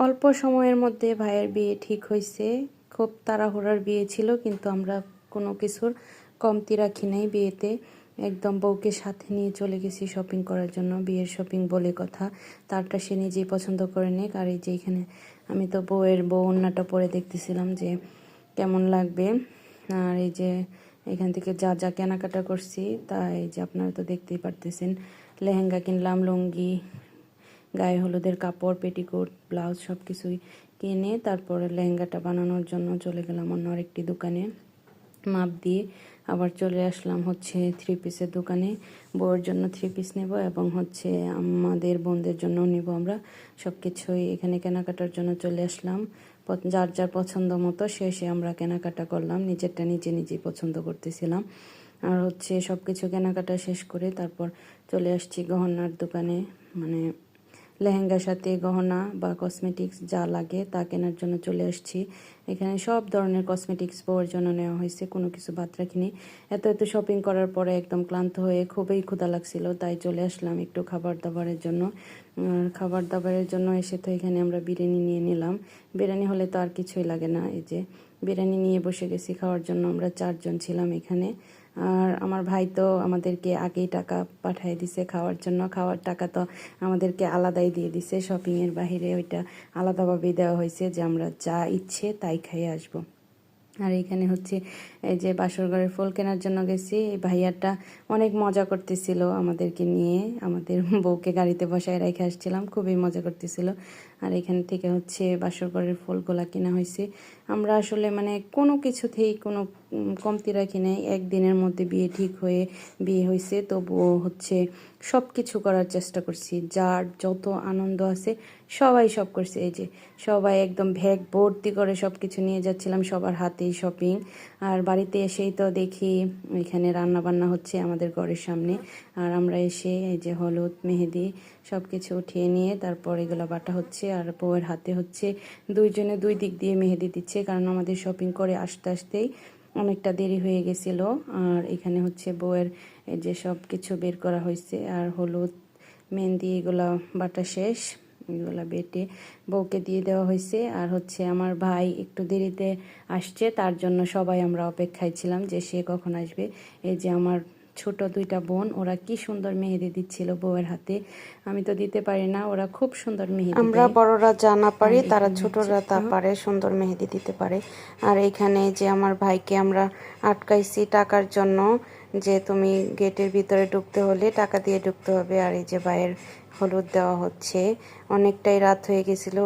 অল্প সময়ের মধ্যে ভাইয়ের বিয়ে ঠিক হয়েছে। খুব তাড়াহুড়ার বিয়ে ছিল, কিন্তু আমরা কোনো কিছুর কমতি রাখি নাই বিয়েতে। একদম বউকে সাথে নিয়ে চলে গেছি শপিং করার জন্য। বিয়ের শপিং বলে কথা, তারটা সে নিজেই পছন্দ করে নিক। আর এই যে এখানে আমি তো বউ ওড়নাটা পরে দেখতেছিলাম যে কেমন লাগবে। আর এই যে এখান থেকে যা যা কেনাকাটা করছি তা এই যে আপনারা তো দেখতেই পারতেছেন। লেহেঙ্গা কিনলাম, লুঙ্গি, গায়ে হলুদের কাপড়, পেটিকোট, ব্লাউজ সব কিছুই কিনে তারপরে লেহেঙ্গাটা বানানোর জন্য চলে গেলাম অন্য আরেকটি দোকানে। মাপ দিয়ে আবার চলে আসলাম হচ্ছে 3 পিসের দোকানে। বউয়ের জন্য 3 পিস নেব এবং হচ্ছে আমাদের বোনদের জন্য নেব। আমরা সব কিছুই এখানে কেনাকাটার জন্য চলে আসলাম। যার যার পছন্দ মতো শেষে আমরা কেনাকাটা করলাম। নিজেরটা নিজেই পছন্দ করতেছিলাম। আর হচ্ছে সব কিছু কেনাকাটা শেষ করে তারপর চলে আসছি গহনার দোকানে, মানে লেহেঙ্গার সাথে গহনা বা কসমেটিক্স যা লাগে তা কেনার জন্য চলে আসছি। এখানে সব ধরনের কসমেটিক্স বউয়ের জন্য নেওয়া হয়েছে, কোনো কিছু বাদ রাখিনি। এত শপিং করার পরে একদম ক্লান্ত হয়ে খুবই ক্ষুধা লাগছিল, তাই চলে আসলাম একটু খাবার দাবারের জন্য। খাবার দাবারের জন্য এসে তো এখানে আমরা বিরিয়ানি নিয়ে নিলাম। বিরিয়ানি হলে তো আর কিছুই লাগে না। এই যে বিরিয়ানি নিয়ে বসে গেছি খাওয়ার জন্য। আমরা 4 জন ছিলাম এখানে। আর আমার ভাই তো আমাদেরকে আগেই টাকা পাঠিয়ে দিছে খাওয়ার জন্য। খাওয়ার টাকা তো আমাদেরকে আলাদাই দিয়ে দিছে, শপিংয়ের বাহিরে ওইটা আলাদাভাবেই দেওয়া হয়েছে যে আমরা যা ইচ্ছে তাই খেয়ে আসবো। আর এখানে হচ্ছে এই যে বাসর ঘরের ফুল কেনার জন্য গেছি। এই ভাইয়াটা অনেক মজা করতেছিল আমাদেরকে নিয়ে। আমাদের বউকে গাড়িতে বসায় রেখে আসছিলাম, খুবই মজা করতেছিল। আর এখান থেকে হচ্ছে বাসর ঘরের ফুলগুলা কেনা হয়েছে। আমরা আসলে মানে কোনো কিছুতেই কোনো কমতি রাখি নাই। একদিনের মধ্যে বিয়ে ঠিক হয়ে বিয়ে হয়েছে, তবুও হচ্ছে সব কিছু করার চেষ্টা করছি। যার যত আনন্দ আছে সবাই সব করছে। এই যে সবাই একদম ব্যাগ ভর্তি করে সব কিছু নিয়ে যাচ্ছিলাম, সবার হাতেই শপিং। আর বাড়িতে এসেই তো দেখি এখানে রান্না বান্না হচ্ছে আমাদের ঘরের সামনে। আর আমরা এসে এই যে হলুদ, মেহেদি সব কিছু উঠিয়ে নিয়ে তারপর এগুলো বাটা হচ্ছে। আর বউয়ের হাতে হচ্ছে দুইজনে দুই দিক দিয়ে মেহেদি দিচ্ছে, কারণ আমাদের শপিং করে আসতে আসতেই অনেকটা দেরি হয়ে গেছিলো। আর এখানে হচ্ছে বউয়ের যে সব কিছু বের করা হয়েছে। আর হলুদ, মেহেন্দি এগুলা বাটা শেষ, এগুলা বেটে বউকে দিয়ে দেওয়া হয়েছে। আর হচ্ছে আমার ভাই একটু দেরিতে আসছে, তার জন্য সবাই আমরা অপেক্ষায় ছিলাম যে সে কখন আসবে। এই যে আমার ছোট 2টা বোন, ওরা কি সুন্দর মেহেদি দিচ্ছিল বউয়ের হাতে। আমি তো দিতে পারি না, ওরা খুব সুন্দর মেহেদি আমরা দেয়। বড়রা যা না পারি আর তারা এখানে হচ্ছে ছোটরা তা পারে, সুন্দর মেহেদি দিতে পারে। আর এখানে যে আমার ভাইকে আমরা আটকাইছি টাকার জন্য, যে তুমি গেটের ভিতরে ঢুকতে হলে টাকা দিয়ে ঢুকতে হবে। আর এই যে ভাইয়ের হলুদ দেওয়া হচ্ছে। অনেকটাই রাত হয়ে গেছিল,